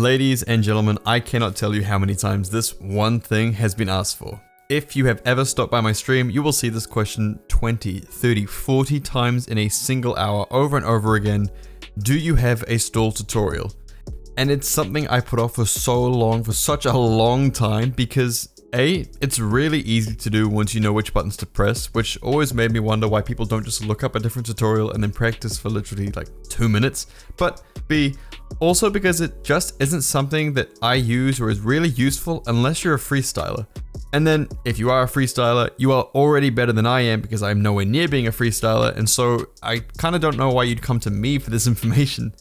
Ladies and gentlemen, I cannot tell you how many times this one thing has been asked for. If you have ever stopped by my stream, you will see this question 20, 30, 40 times in a single hour over and over again. Do you have a stall tutorial? And it's something I put off for so long, for such a long time, because A, it's really easy to do once you know which buttons to press, which always made me wonder why people don't just look up a different tutorial and then practice for literally like 2 minutes. But B, also because it just isn't something that I use or is really useful unless you're a freestyler. And then if you are a freestyler, you are already better than I am because I'm nowhere near being a freestyler, and so I kind of don't know why you'd come to me for this information.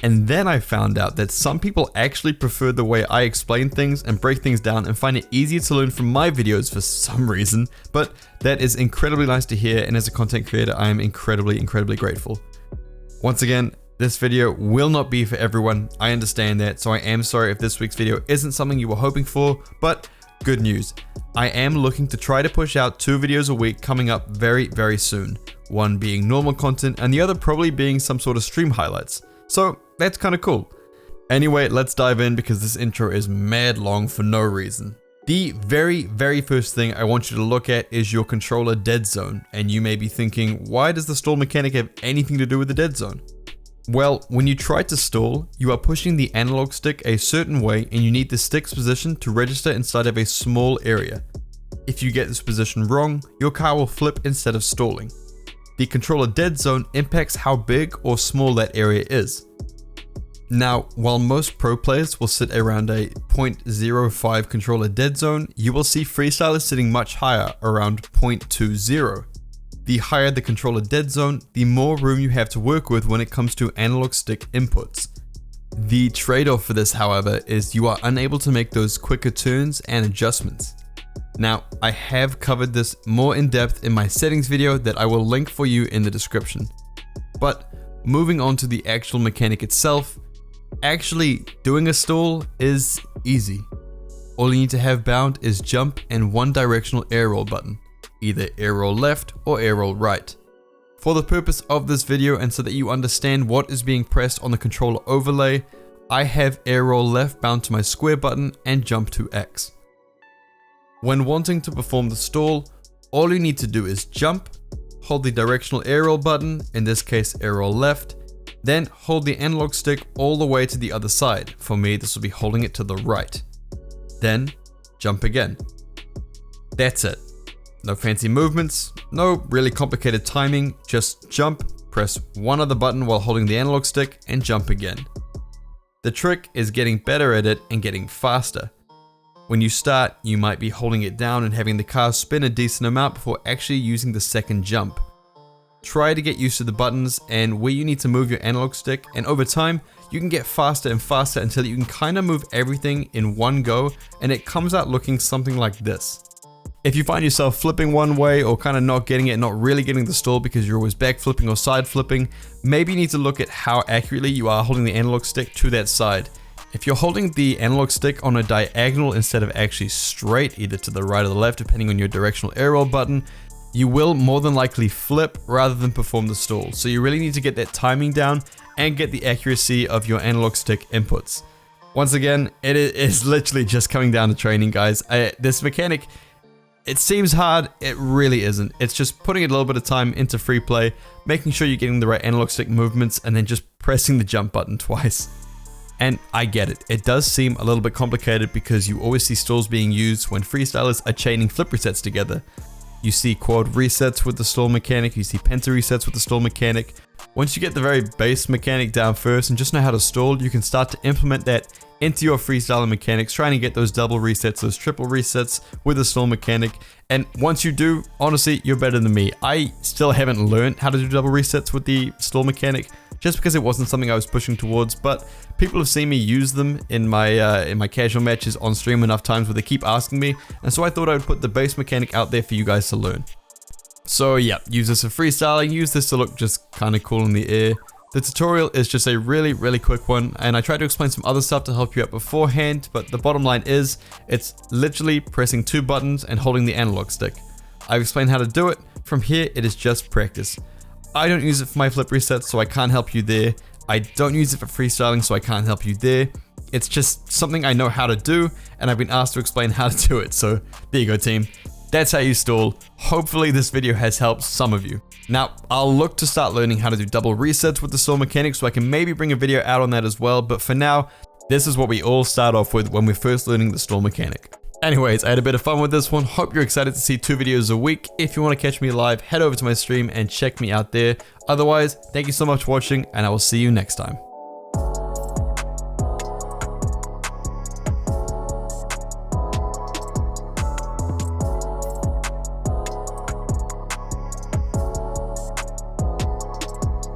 And then I found out that some people actually prefer the way I explain things and break things down and find it easier to learn from my videos for some reason, but that is incredibly nice to hear, and as a content creator, I am incredibly grateful. Once again, this video will not be for everyone, I understand that, so I am sorry if this week's video isn't something you were hoping for, but good news, I am looking to try to push out 2 videos a week coming up very soon, one being normal content and the other probably being some sort of stream highlights. So that's kind of cool. Anyway, let's dive in because this intro is mad long for no reason. The very first thing I want you to look at is your controller dead zone, and you may be thinking, why does the stall mechanic have anything to do with the dead zone? Well, when you try to stall, you are pushing the analog stick a certain way and you need the stick's position to register inside of a small area. If you get this position wrong, your car will flip instead of stalling. The controller dead zone impacts how big or small that area is. Now, while most pro players will sit around a 0.05 controller dead zone, you will see freestylers sitting much higher, around 0.20. The higher the controller dead zone, the more room you have to work with when it comes to analog stick inputs. The trade-off for this, however, is you are unable to make those quicker turns and adjustments. Now, I have covered this more in depth in my settings video that I will link for you in the description. But moving on to the actual mechanic itself, actually doing a stall is easy. All you need to have bound is jump and one directional air roll button, either air roll left or air roll right. For the purpose of this video and so that you understand what is being pressed on the controller overlay, I have air roll left bound to my square button and jump to X. When wanting to perform the stall, all you need to do is jump, hold the directional air roll button, in this case air roll left, then hold the analog stick all the way to the other side. For me, this will be holding it to the right. Then jump again. That's it. No fancy movements, no really complicated timing, just jump, press one other button while holding the analog stick and jump again. The trick is getting better at it and getting faster. When you start, you might be holding it down and having the car spin a decent amount before actually using the second jump. Try to get used to the buttons and where you need to move your analog stick, and over time, you can get faster and faster until you can kind of move everything in one go and it comes out looking something like this. If you find yourself flipping one way or kind of not getting it, not really getting the stall because you're always back flipping or side flipping, maybe you need to look at how accurately you are holding the analog stick to that side. If you're holding the analog stick on a diagonal instead of actually straight, either to the right or the left, depending on your directional air roll button, you will more than likely flip rather than perform the stall. So you really need to get that timing down and get the accuracy of your analog stick inputs. Once again, it is literally just coming down to training, guys. This mechanic, it seems hard, it really isn't. It's just putting a little bit of time into free play, making sure you're getting the right analog stick movements, and then just pressing the jump button twice. And I get it, it does seem a little bit complicated because you always see stalls being used when freestylers are chaining flip resets together. You see quad resets with the stall mechanic, you see penta resets with the stall mechanic. Once you get the very base mechanic down first and just know how to stall, you can start to implement that into your freestyling mechanics, trying to get those double resets, those triple resets with the stall mechanic. And once you do, honestly, you're better than me. I still haven't learned how to do double resets with the stall mechanic, just because it wasn't something I was pushing towards, but people have seen me use them in my casual matches on stream enough times where they keep asking me, and so I thought I would put the base mechanic out there for you guys to learn. So yeah, use this for freestyling, use this to look just kind of cool in the air. The tutorial is just a really quick one, and I tried to explain some other stuff to help you out beforehand, but the bottom line is, it's literally pressing 2 buttons and holding the analog stick. I've explained how to do it. From here, it is just practice. I don't use it for my flip resets, so I can't help you there. I don't use it for freestyling, so I can't help you there. It's just something I know how to do, and I've been asked to explain how to do it. So there you go, team. That's how you stall. Hopefully this video has helped some of you. Now, I'll look to start learning how to do double resets with the stall mechanic, so I can maybe bring a video out on that as well. But for now, this is what we all start off with when we're first learning the stall mechanic. Anyways, I had a bit of fun with this one. Hope you're excited to see 2 videos a week. If you want to catch me live, head over to my stream and check me out there. Otherwise, thank you so much for watching, and I will see you next time.